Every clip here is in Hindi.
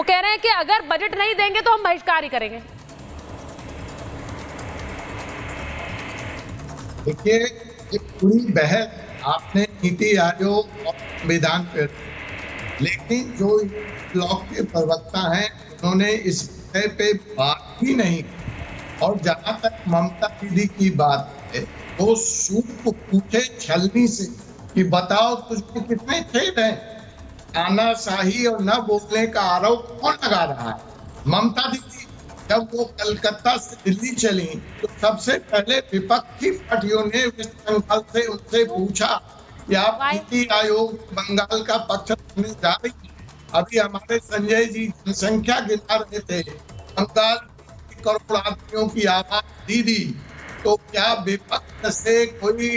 वो कह रहे हैं कि अगर बजट नहीं देंगे तो हम बहिष्कार ही करेंगे। देखिए, ये पूरी बहस आपने नीति आयोग और संविधान पे, लेकिन जो ब्लॉक के प्रवक्ता हैं उन्होंने इस विषय पे बात ही नहीं। और जहां तक ममता दीदी की बात है, वो सूट को पूछे छलनी से कि बताओ तुझमें कितने छेद हैं। तानाशाही और न बोलने का आरोप कौन लगा रहा है? ममता दीदी जब वो कलकत्ता से दिल्ली चली तो सबसे पहले विपक्षी पार्टियों ने वेस्ट बंगाल से उनसे पूछा कि आप नीति आयोग बंगाल का पक्ष लेने जा रही हैं। अभी हमारे संजय जी जनसंख्या गिना रहे थे, बंगाल करोड़ आदमियों की आवाज दीदी, तो क्या विपक्ष से कोई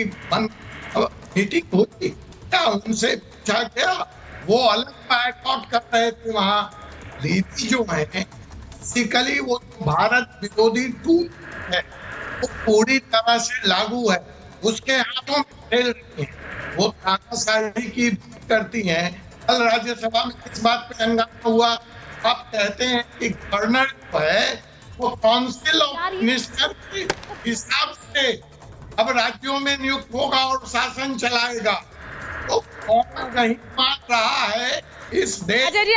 मीटिंग हुई क्या? उनसे पूछा गया? वो अलग बायकॉट कर रहे थे। वहां दीदी जो है बेसिकली वो भारत विरोधी टूल है, वो पूरी तरह से लागू है, उसके हाथों में खेल रही है। वो तानाशाही की बात करती हैं। कल राज्यसभा में किस बात पे हंगामा हुआ? आप कहते हैं कि गवर्नर जो है वो काउंसिल ऑफ मिनिस्टर के हिसाब से अब राज्यों में नियुक्त होगा और शासन चलाएगा। तो कौन नहीं मान रहा है इस देश की?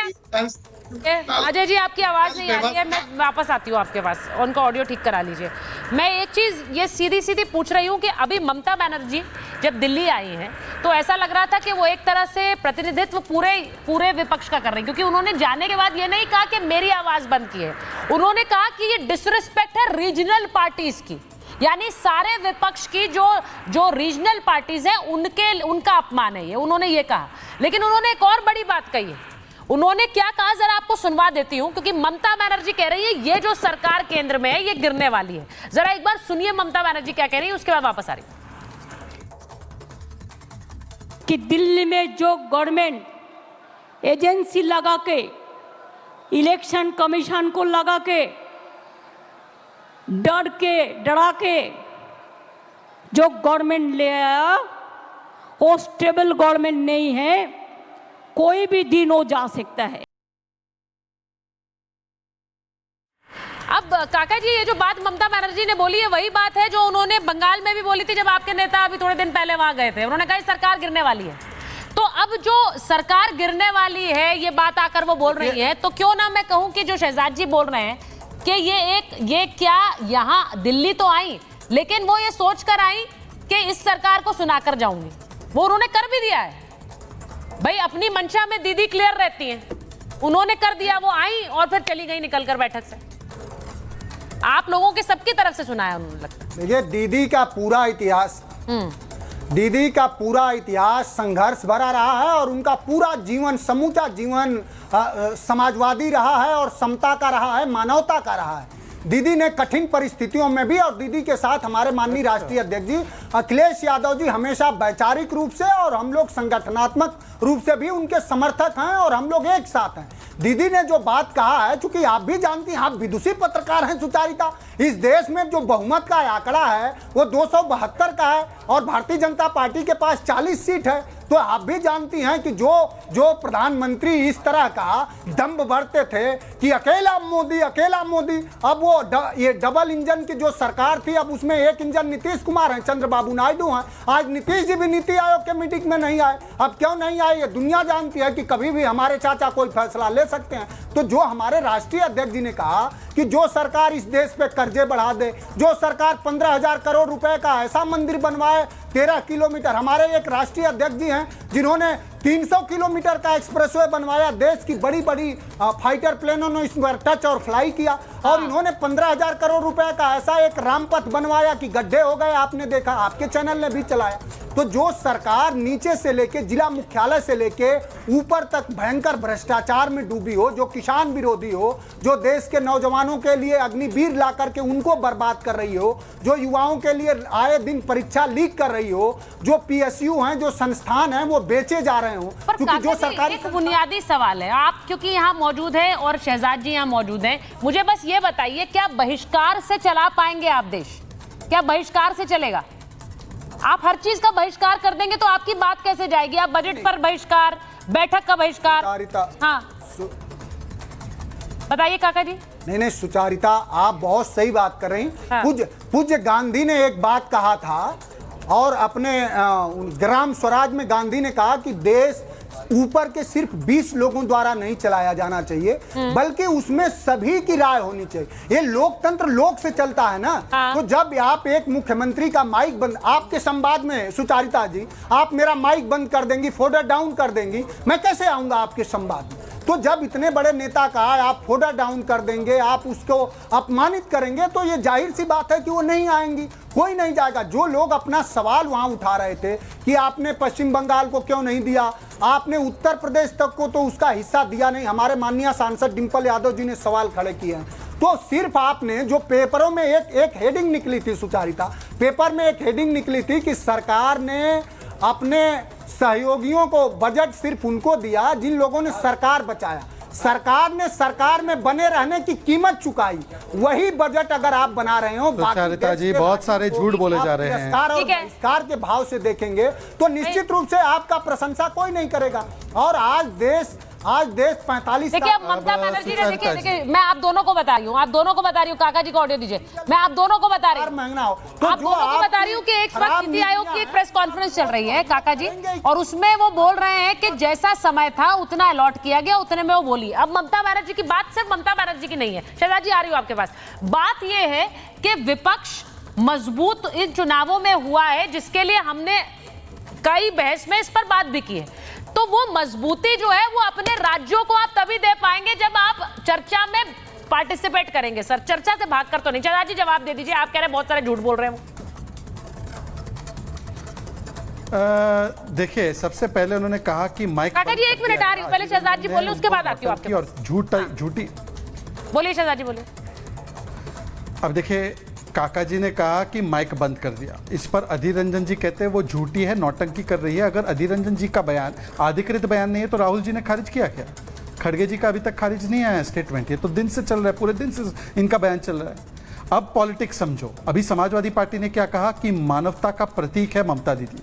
अजय जी आपकी आवाज नहीं आ रही है, मैं वापस आती हूँ आपके पास, उनका ऑडियो ठीक करा लीजिए। मैं एक चीज ये सीधी सीधी पूछ रही हूँ कि अभी ममता बनर्जी जब दिल्ली आई हैं तो ऐसा लग रहा था कि वो एक तरह से प्रतिनिधित्व पूरे विपक्ष का कर रही हैं, क्योंकि उन्होंने जाने के बाद ये नहीं कहा कि मेरी आवाज बंद की है, उन्होंने कहा कि ये डिसरिस्पेक्ट है रीजनल पार्टीज की, यानी सारे विपक्ष की जो रीजनल पार्टीज हैं उनका अपमान है ये, उन्होंने ये कहा। लेकिन उन्होंने एक और बड़ी बात कही है। उन्होंने क्या कहा जरा आपको सुनवा देती हूं, क्योंकि ममता बनर्जी कह रही है ये जो सरकार केंद्र में है ये गिरने वाली है। जरा एक बार सुनिए ममता बनर्जी क्या कह रही है, उसके बाद वापस आ रही कि दिल्ली में जो गवर्नमेंट एजेंसी लगा के, इलेक्शन कमीशन को लगा के, डरा के जो गवर्नमेंट ले आया वो स्टेबल गवर्नमेंट नहीं है, कोई भी दिन हो जा सकता है। अब काका जी ये जो बात ममता बनर्जी ने बोली है वही बात है जो उन्होंने बंगाल में भी बोली थी जब आपके नेता अभी थोड़े दिन पहले वहां गए थे। उन्होंने कहा सरकार गिरने वाली है। तो अब जो सरकार गिरने वाली है ये बात आकर वो बोल रही है, तो क्यों ना मैं कहूं कि जो शहजाद जी बोल रहे हैं कि ये क्या यहाँ दिल्ली तो आई लेकिन वो ये सोच कर आई कि इस सरकार को सुनाकर जाऊंगी। वो उन्होंने कर भी दिया है भाई, अपनी मंशा में दीदी क्लियर रहती हैं, उन्होंने कर दिया। वो आई और फिर चली गई निकलकर बैठक से। आप लोगों के सबकी तरफ से सुना है उन्होंने। लगता है देखिए दीदी का पूरा इतिहास संघर्ष भरा रहा है और उनका पूरा जीवन, समूचा जीवन समाजवादी रहा है और समता का रहा है, मानवता का रहा है। दीदी ने कठिन परिस्थितियों में भी, और दीदी के साथ हमारे माननीय राष्ट्रीय अध्यक्ष जी अखिलेश यादव जी हमेशा वैचारिक रूप से और हम लोग संगठनात्मक रूप से भी उनके समर्थक हैं और हम लोग एक साथ हैं। दीदी ने जो बात कहा है, चूंकि आप भी जानती हैं, आप विदुषी पत्रकार हैं सुचारिता, इस देश में जो बहुमत का आंकड़ा है वो 272 का है और भारतीय जनता पार्टी के पास 40 सीट है। तो आप भी जानती हैं कि जो प्रधानमंत्री इस तरह का दम्भ भरते थे कि अकेला मोदी, अब वो ये डबल इंजन की जो सरकार थी, अब उसमें एक इंजन नीतीश कुमार हैं, चंद्रबाबू नायडू हैं। आज नीतीश जी भी नीति आयोग के मीटिंग में नहीं आए। अब क्यों नहीं आए? ये दुनिया जानती है कि कभी भी हमारे चाचा कोई फैसला ले सकते हैं। तो जो हमारे राष्ट्रीय अध्यक्ष जी ने कहा कि जो सरकार इस देश पे कर्जे बढ़ा दे, जो सरकार 15,000 करोड़ रुपए का ऐसा मंदिर बनवाए 13 किलोमीटर, हमारे एक राष्ट्रीय अध्यक्ष जी हैं जिन्होंने 300 किलोमीटर का एक्सप्रेसवे बनवाया, देश की बड़ी बड़ी फाइटर प्लेनों ने इस पर टच और फ्लाई किया, और इन्होंने 15,000 करोड़ रुपए का ऐसा एक रामपथ बनवाया कि गड्ढे हो गए, आपने देखा, आपके चैनल ने भी चलाया। तो जो सरकार नीचे से लेके जिला मुख्यालय से लेके ऊपर तक भयंकर भ्रष्टाचार में डूबी हो, जो किसान विरोधी हो, जो देश के नौजवानों के लिए अग्निवीर ला करके उनको बर्बाद कर रही हो, जो युवाओं के लिए आए दिन परीक्षा लीक कर रही हो, जो पीएसयू हैं, जो संस्थान हैं वो बेचे जा रहे हो, क्योंकि जो सरकारी एक बुनियादी सवाल है, आप क्योंकि यहाँ मौजूद हैं और शहजाद जी यहाँ मौजूद हैं, मुझे बस ये बताइए क्या बहिष्कार से चला पाएंगे आप देश? क्या बहिष्कार से चलेगा? आप हर चीज का बहिष्कार कर देंगे तो आपकी बात कैसे जाएगी? आप बजट पर बहिष्कार, बैठक का बहिष्कार, हाँ बताइए काका जी। नहीं सुचारिता, आप बहुत सही बात कर रही हैं। हाँ। पूज्य गांधी ने एक बात कहा था, और अपने ग्राम स्वराज में गांधी ने कहा कि देश ऊपर के सिर्फ 20 लोगों द्वारा नहीं चलाया जाना चाहिए, बल्कि उसमें सभी की राय होनी चाहिए। ये लोकतंत्र लोक से चलता है ना। हाँ। तो जब आप एक मुख्यमंत्री का माइक बंद, आपके संवाद में सुचारिता जी आप मेरा माइक बंद कर देंगी, फोल्डर डाउन कर देंगी, मैं कैसे आऊंगा आपके संवाद में? तो जब इतने बड़े नेता का आप फोल्डर डाउन कर देंगे, आप उसको अपमानित करेंगे, तो ये जाहिर सी बात है कि वो नहीं आएंगी, कोई नहीं जाएगा। जो लोग अपना सवाल वहां उठा रहे थे कि आपने पश्चिम बंगाल को क्यों नहीं दिया, आपने उत्तर प्रदेश तक को तो उसका हिस्सा दिया नहीं, हमारे माननीय सांसद डिंपल यादव जी ने सवाल खड़े किए हैं। तो सिर्फ आपने जो पेपरों में एक हेडिंग निकली थी सुचारिता, पेपर में एक हेडिंग निकली थी कि सरकार ने अपने सहयोगियों को बजट सिर्फ उनको दिया जिन लोगों ने सरकार बचाया, सरकार ने सरकार में बने रहने की कीमत चुकाई, वही बजट अगर आप बना रहे हो, सुचारिता जी बहुत सारे झूठ बोले जा रहे हैं। और बहिष्कार के भाव से देखेंगे तो निश्चित रूप से आपका प्रशंसा कोई नहीं करेगा। और आज देश 45 देखिए, अब ममता बनर्जी ने, देखिए मैं आप दोनों को बता रही हूँ, काका जी को ऑडियो दीजिए, मैं आप दोनों को बता रही हूँ, महंगा हो तो आप दोनों को बता रही हूँ कि एक वक्त नीति आयोग की एक प्रेस कॉन्फ्रेंस चल रही है काका जी, और उसमें वो बोल रहे हैं कि जैसा समय था उतना अलॉट किया गया, उतने में वो बोली। अब ममता बनर्जी की बात सिर्फ ममता बनर्जी की नहीं है, शहजाद जी आ रही हूँ आपके पास। बात ये है कि विपक्ष मजबूत इन चुनावों में हुआ है, जिसके लिए हमने कई बहस में इस पर बात भी की है। तो वो मजबूती जो है वो अपने राज्यों को आप तभी दे पाएंगे जब आप चर्चा में पार्टिसिपेट करेंगे। सर, चर्चा से भागकर तो नहीं। शहजाद जी जवाब दे दीजिए, आप कह रहे हैं बहुत सारे झूठ बोल रहे हैं वो। देखिए, सबसे पहले उन्होंने कहा कि माइक, काका जी एक मिनट आ रही हूँ, पहले शहजाद जी बोले, उसके बाद आती हूँ आपके और झूठी। बोलिए शहजाद जी, बोलिए। अब देखिए, काका जी ने कहा कि माइक बंद कर दिया, इस पर अधीर रंजन जी कहते हैं वो झूठी है, नौटंकी कर रही है। अगर अधीर रंजन जी का बयान अधिकृत बयान नहीं है तो राहुल जी ने खारिज किया क्या? खड़गे जी का अभी तक खारिज नहीं आया स्टेटमेंट, ये तो दिन से चल रहा है, पूरे दिन से इनका बयान चल रहा है। अब पॉलिटिक्स समझो। अभी समाजवादी पार्टी ने क्या कहा कि मानवता का प्रतीक है ममता दीदी।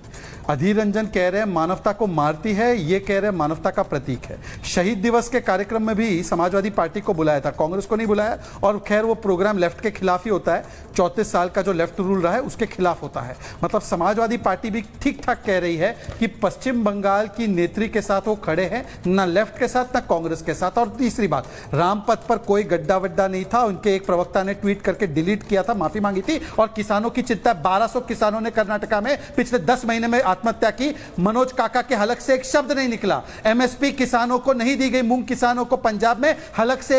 अधीर रंजन कह रहे हैं मानवता को मारती है, ये कह रहे हैं मानवता का प्रतीक है। शहीद दिवस के कार्यक्रम में भी समाजवादी पार्टी को बुलाया था, कांग्रेस को नहीं बुलाया, और खैर वो प्रोग्राम लेफ्ट के खिलाफ ही होता है, 34 साल का जो लेफ्ट रूल रहा है उसके खिलाफ होता है। मतलब समाजवादी पार्टी भी ठीक ठाक कह रही है कि पश्चिम बंगाल की नेत्री के साथ वो खड़े हैं, ना लेफ्ट के साथ ना कांग्रेस के साथ। और तीसरी बात, रामपथ पर कोई गड्ढा वड्ढा नहीं था, उनके एक प्रवक्ता ने ट्वीट करके डिलीट किया था, माफी मांगी थी। और किसानों की चिंता, 1200 किसानों ने कर्नाटका में पिछले 10 महीने में आत्महत्या की, मनोज काका के हलक से एक शब्द नहीं निकला। एमएसपी किसानों को नहीं दी गई, मूंग किसानों को पंजाब में हलक से